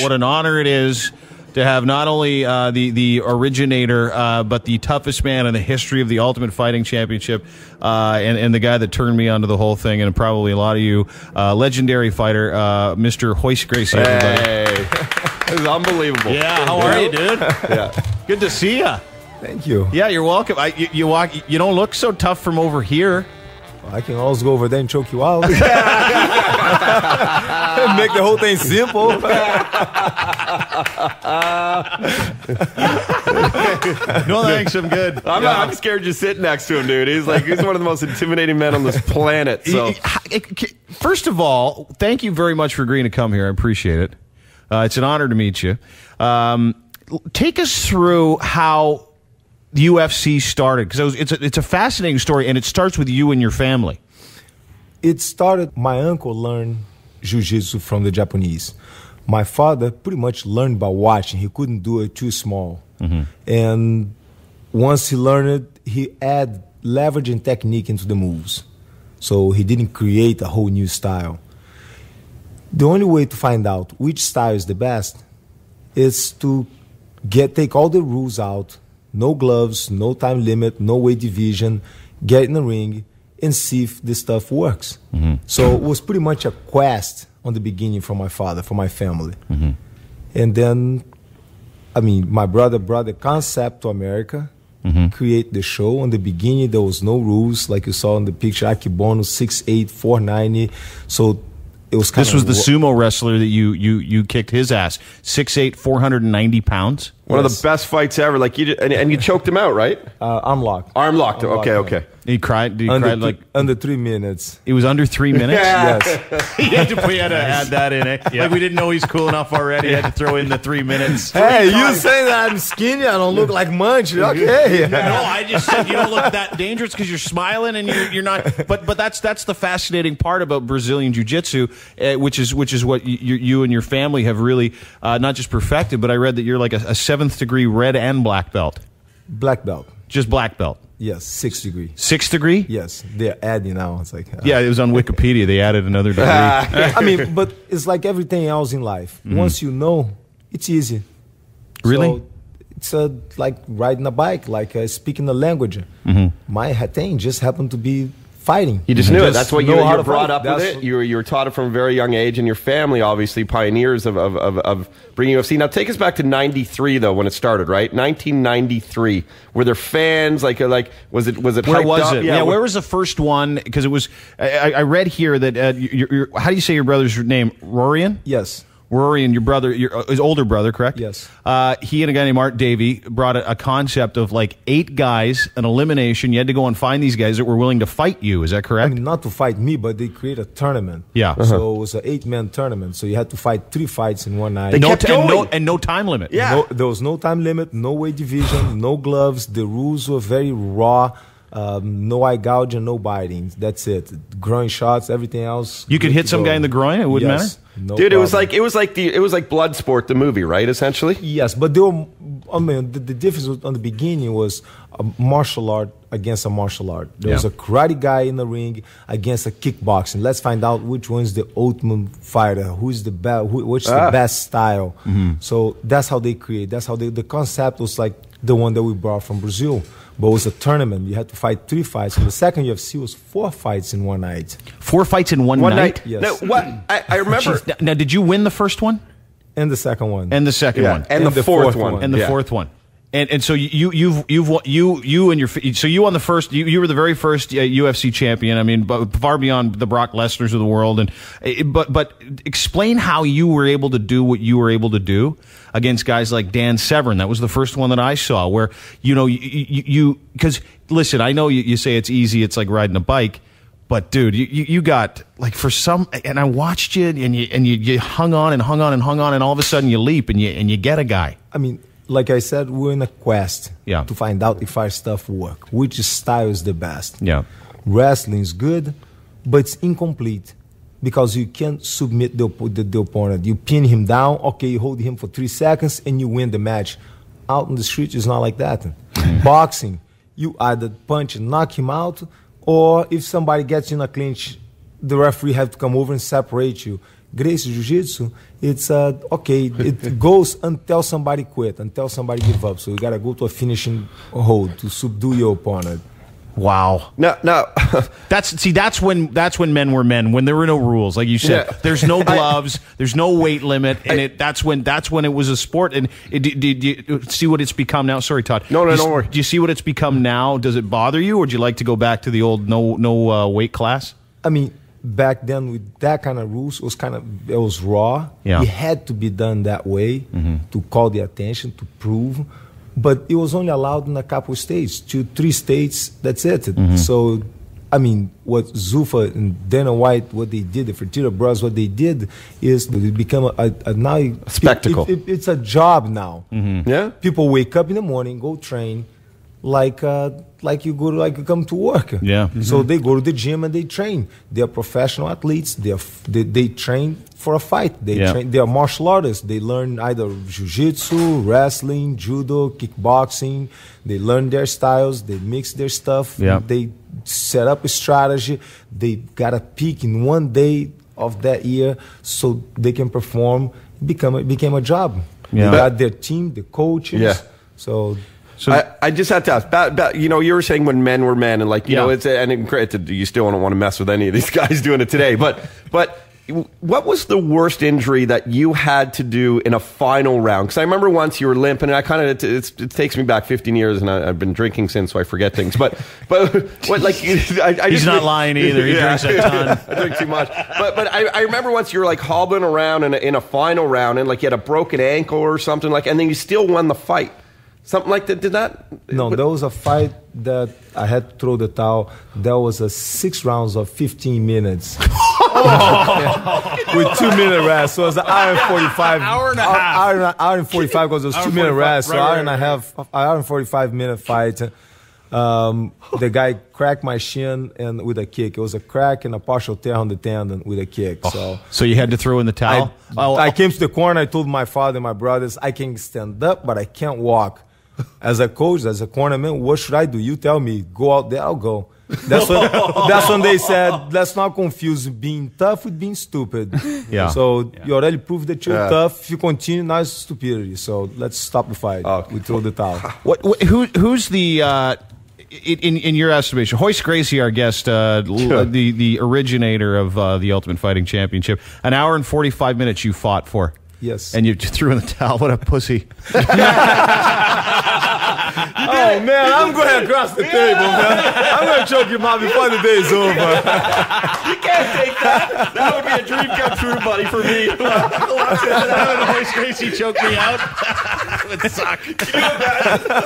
what an honor it is to have not only the originator, but the toughest man in the history of the Ultimate Fighting Championship, and the guy that turned me onto the whole thing, and probably a lot of you, legendary fighter, Mr. ROYCE GRACIE. Hey. This is unbelievable. Yeah, how are you, dude? Yeah. Good to see you. Thank you. Yeah, you're welcome. You don't look so tough from over here. I can always go over there and choke you out. Make the whole thing simple. No thanks, I'm good. I'm scared you sit next to him, dude. He's one of the most intimidating men on this planet. So, first of all, thank you very much for agreeing to come here. I appreciate it. It's an honor to meet you. Take us through how the UFC started, because it's a fascinating story, and it starts with you and your family. It started, my uncle learned Jiu-Jitsu from the Japanese. My father pretty much learned by watching. He couldn't do it too small. Mm-hmm. And once he learned it, he added leverage and technique into the moves. So he didn't create a whole new style. The only way to find out which style is the best is to take all the rules out. No gloves, no time limit, no weight division, get in the ring and see if this stuff works. Mm-hmm. So it was pretty much a quest on the beginning for my father, for my family. Mm-hmm. And then, my brother brought the concept to America, create the show. On the beginning, there was no rules, like you saw in the picture, Akebono, 6'8", 490. So it was kind of... This was the sumo wrestler that you kicked his ass. 6'8", 490 pounds. One of the best fights ever. Like and you choked him out, right? Arm locked. Arm locked. Okay. He cried. Under 3 minutes. It was under 3 minutes. Yes. We had to add that in. Like we didn't know he's cool enough already. Had to throw in the 3 minutes. Hey, you say that I'm skinny? I don't look like much. Okay. No, I just said you don't look that dangerous because you're smiling and you're not. But that's the fascinating part about Brazilian Jiu-Jitsu, which is what you and your family have really not just perfected. But I read that you're like a 7th degree red and black belt. Black belt. Just black belt. Yes, 6th degree. 6th degree? Yes, they're adding now. It's like yeah, it was on Wikipedia. They added another degree. But it's like everything else in life. Once you know, it's easy. Really? So it's like riding a bike, like speaking a language. My thing just happened to be fighting. You just knew it. That's what you were brought up with it. You were taught it from a very young age, and your family, obviously, pioneers of bringing UFC. Now, take us back to '93, though, when it started, right? 1993. Were there fans? Like was it? Where was it? Yeah, where was the first one? Because it was. I read here that how do you say your brother's name? Rorian? Yes. Rory and your brother, his older brother, correct? Yes. He and a guy named Art Davey brought a concept of like 8 guys, an elimination. You had to go and find these guys that were willing to fight you. Is that correct? Not to fight me, but they created a tournament. Yeah. So it was an 8-man tournament. So you had to fight 3 fights in one night. No time limit. Yeah. There was no time limit, no weight division, no gloves. The rules were very raw. No eye gouging, no biting. That's it. Groin shots, everything else. You could hit some guy in the groin. It wouldn't matter. No Dude, problem. it was like Bloodsport, the movie, right? Essentially. Yes, but there were, the difference on the beginning was a martial art against a martial art. There was a karate guy in the ring against a kickboxing. Let's find out which one's the ultimate fighter. Who's the best? Which the best style? So that's how they create. That's how the concept was like the one that we brought from Brazil. But it was a tournament. You had to fight 3 fights. And the second UFC was 4 fights in one night. 4 fights in one night? Yes. Now, what? I remember. Jeez, now, did you win the first one? And the second one. And the second one. And the fourth one. And the fourth one. And so you and your so you won the first. You were the very first UFC champion. I mean, far beyond the Brock Lesnar's of the world. And but explain how you were able to do what you were able to do against guys like Dan Severn. That was the first one that I saw. Where you because listen, I know you say it's easy. It's like riding a bike. But dude, you got like for some, and I watched you, and you hung on and hung on and hung on, and all of a sudden you leap and you get a guy. I mean, like I said, we're in a quest to find out if our stuff work, which style is the best. Yeah, wrestling is good, but it's incomplete because you can't submit the opponent. You pin him down, okay, you hold him for 3 seconds, and you win the match. Out in the street, it's not like that. Boxing, you either punch and knock him out, or if somebody gets in a clinch, the referee have to come over and separate you. Gracie Jiu-Jitsu, it's okay, it goes until somebody quit, until somebody give up. So you gotta go to a finishing hold to subdue your opponent. Wow. No. That's when men were men, when there were no rules, like you said. Yeah. There's no gloves, there's no weight limit, and that's when it was a sport. And did you see what it's become now? Sorry, Todd. No, don't worry. Do you see what it's become now? Does it bother you, or do you like to go back to the old no weight class? I mean, back then with that kind of rules, it was raw. Yeah. It had to be done that way to call the attention, to prove. But it was only allowed in a couple of states, 2-3 states, that's it. So, I mean, what Zuffa and Dana White, what they did, the Fertitta Bros, what they did is it become a spectacle. It's a job now. Yeah. People wake up in the morning, go train, like you come to work. Yeah. So they go to the gym and they train. They are professional athletes. They train for a fight. They are martial artists. They learn either jiu-jitsu, wrestling, judo, kickboxing. They learn their styles. They mix their stuff. Yeah. They set up a strategy. They got a peak in one day of that year so they can perform. Became a job. Yeah. They got their team, the coaches. Yeah. So I just had to ask. You know, you were saying when men were men, and like you know, and granted, you still don't want to mess with any of these guys doing it today. But what was the worst injury that you had to do in a final round? Because I remember once you were limping, and I kind of it takes me back 15 years, and I've been drinking since, so I forget things. But what like he's not lying either. He drinks a ton. I drink too much. But I remember once you were like hobbling around in a final round, and like you had a broken ankle or something like, and then you still won the fight. Something like that. Did that? No, there was a fight that I had to throw the towel. There was a 6 rounds of 15 minutes. With 2-minute rest. So it was an hour and 45. Hour and a half. Hour and 45 because it was 2-minute rest. So hour and a half, hour and 45-minute fight. The guy cracked my shin and with a kick. It was a crack and a partial tear on the tendon with a kick. So you had to throw in the towel? I came to the corner. I told my father and my brothers, I can stand up, but I can't walk. As a coach, as a cornerman, what should I do? You tell me. Go out there, I'll go. That's when they said, let's not confuse being tough with being stupid. Yeah. So you already proved that you're tough. If you continue, now it's stupidity. So let's stop the fight. We throw the towel. Who's the... In your estimation, ROYCE GRACIE, our guest, the originator of the Ultimate Fighting Championship, an hour and 45 minutes you fought for. Yes. And you threw in the towel. What a pussy. Oh, man, I'm going across the table, man. I'm going to choke him out before the day's over. You can't take that. That would be a dream come true, buddy, for me. ROYCE GRACIE choked me out. That would suck.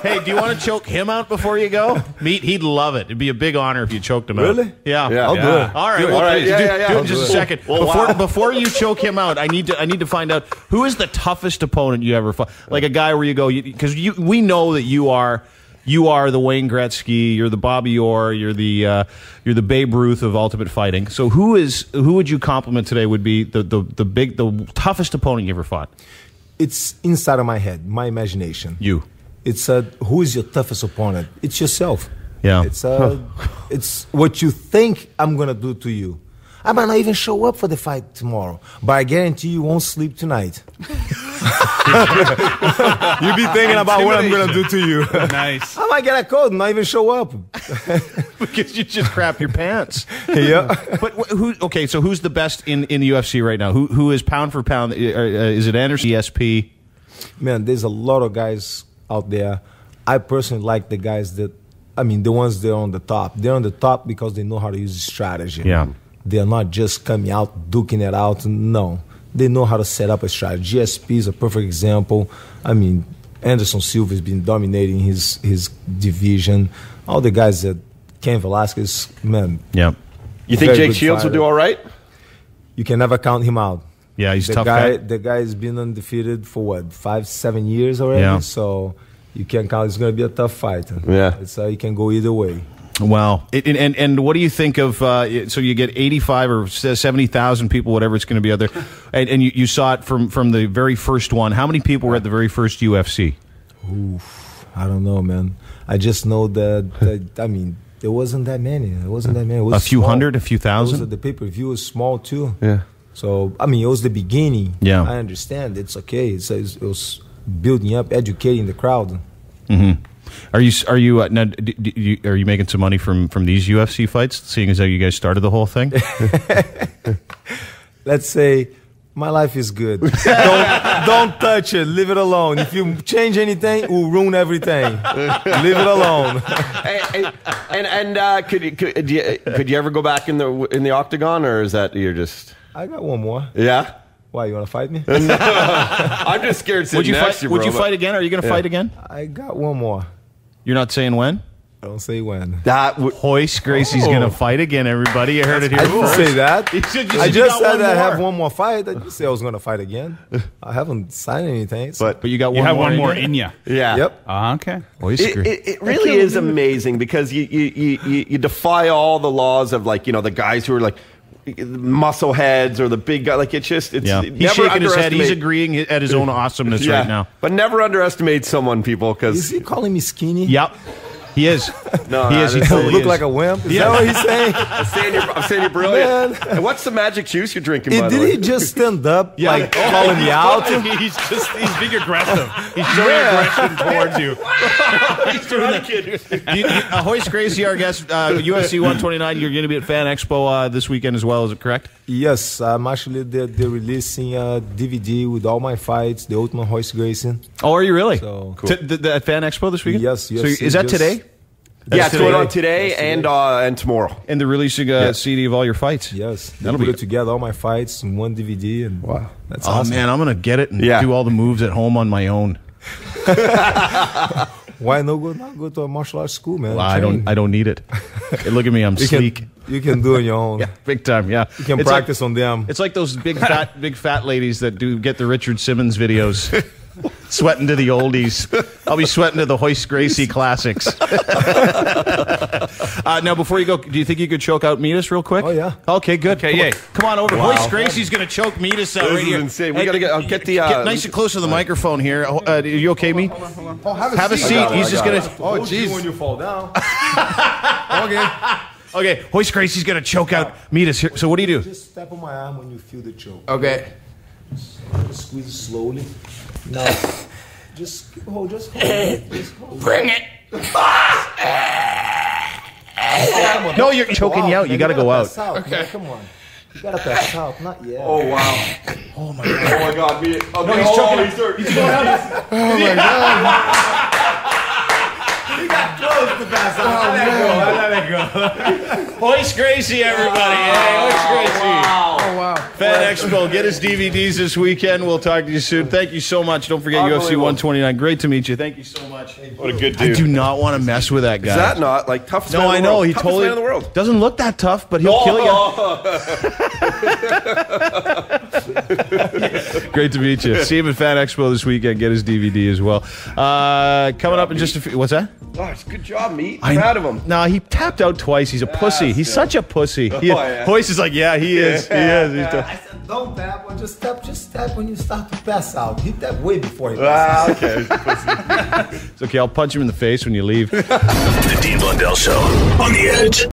Hey, do you want to choke him out before you go? He'd love it. It'd be a big honor if you choked him out. Really? Yeah. I'll do it. All right. Do it. Well, All right. do it in just a second. Well, Before you choke him out, I need to find out who is the toughest opponent you ever fought. Like a guy where you go, because we know that you are the Wayne Gretzky, you're the Bobby Orr, you're the Babe Ruth of Ultimate Fighting. So who would you compliment today would be the toughest opponent you ever fought? It's inside of my head, my imagination. You. It's who is your toughest opponent? It's yourself. Yeah. It's what you think I'm gonna do to you. I might not even show up for the fight tomorrow, but I guarantee you won't sleep tonight. You be thinking about what I'm gonna do to you. Nice. I might get a cold and not even show up Because you just crap your pants. Yeah. But okay, so who's the best in the UFC right now? Who is pound for pound? Is it Anderson, ESP? Man, there's a lot of guys out there. I personally like the guys the ones that are on the top. They're on the top because they know how to use strategy. Yeah. They're not just coming out, duking it out. No. They know how to set up a strategy. GSP is a perfect example. I mean, Anderson Silva has been dominating his division. All the guys that Ken Velasquez, man. Yeah. You think Jake Shields will do all right? You can never count him out. Yeah, he's a tough guy. The guy has been undefeated for what, 5-7 years already? Yeah. So you can't count. It's going to be a tough fight. Yeah. It can go either way. Wow. And what do you think of, so you get 85 or 70,000 people, whatever it's going to be out there, and you saw it from the very first one. How many people were at the very first UFC? Oof, I don't know, man. I just know that I mean, there wasn't that many. It wasn't that many. It was a few small. hundred, a few thousand? The pay-per-view was small, too. Yeah. So, I mean, it was the beginning. Yeah. I understand. It's okay. It was building up, educating the crowd. Mm-hmm. Are you now? Are you making some money from these UFC fights? Seeing as how you guys started the whole thing. Let's say my life is good. Don't touch it. Leave it alone. If you change anything, it will ruin everything. Leave it alone. Could you ever go back in the octagon, or is that you're just? I got one more. Yeah. Why, you want to fight me? No. I'm just scared. Would you fight again? Are you going to fight again? I got one more. You're not saying when? Don't say when. Royce Gracie's going to fight again, everybody. You heard it here I didn't say that. I just said I have more. one more fight. I didn't say I was going to fight again. I haven't signed anything. So. But you got one more in you. Yeah. Yep. Okay. It really is amazing because you defy all the laws of, like, you know, the guys who are like muscle heads or the big guy. Like, he's shaking his head. He's agreeing at his own awesomeness right now. But never underestimate someone, people, because is he calling me skinny? Yep. He is. No, he is. He totally look like a wimp. Is that what he's saying? I'm saying you're brilliant. Man. And what's the magic juice you're drinking? By the way? Did he just stand up, calling me out? He's being aggressive. He's showing aggression towards you. He's doing that. Royce Gracie, our guest, UFC 129. You're going to be at Fan Expo this weekend as well. Is it correct? Yes, I'm actually they're releasing a DVD with all my fights, the Ultimate Royce Gracie. Oh, are you really? So cool. At Fan Expo this weekend? Yes. So is that today? Yeah, it's going on today and tomorrow. And they're releasing a CD of all your fights. Yes, they put it together, all my fights in one DVD, and wow, that's awesome. Man, I'm gonna get it and do all the moves at home on my own. Why not go to a martial arts school, man? Well, I don't need it. Hey, look at me, I'm sleek. You can do it on your own. Yeah, big time. Yeah, you can practice on them. It's like those big fat ladies that get the Richard Simmons videos. Sweating to the oldies. I'll be sweating to the Royce Gracie classics. Now, before you go, do you think you could choke out Meatus real quick? Oh, yeah. Okay, good. Okay, yay. Come on over. Royce Gracie's going to choke Meatus out right here. This is insane. We got to get the... Get nice and close to the microphone here. Are you okay, me? Have a seat. He's just going to... Oh, jeez. When you fall down. Okay, Royce Gracie's going to choke out Meatus here. So what do you do? Just step on my arm when you feel the choke. Okay. Squeeze it slowly. No, just hold. Bring it. No, you're choking me out. You got to go out. Okay, man, come on. You got to pass out. Not yet. Oh wow. Oh my god. Oh my god. Okay. No, he's choking. He's going out. Oh my god. He got close to pass out. Let it go. Royce Gracie, everybody. Hey, Royce Gracie. Wow. Oh wow. Fan Expo. Get his DVDs this weekend. We'll talk to you soon. Thank you so much. Don't forget UFC 129. Great to meet you. Thank you so much. What a good dude. I do not want to mess with that guy. Is that not like toughest man No, I in the know. world? He Toughest totally man in the world. doesn't look that tough, but he'll kill you. Great to meet you. See him at Fan Expo this weekend. Get his DVD as well. Coming up in just a few. What's that? Oh, it's a good job, Meat. I'm proud of him. No, he tapped out twice. He's a pussy. He's such a pussy. Royce is like, yeah, he is. He is. I said, don't tap, or just tap when you start to pass out. He tapped way before he passed out. Okay. It's okay. I'll punch him in the face when you leave. The Dean Blundell Show on the Edge.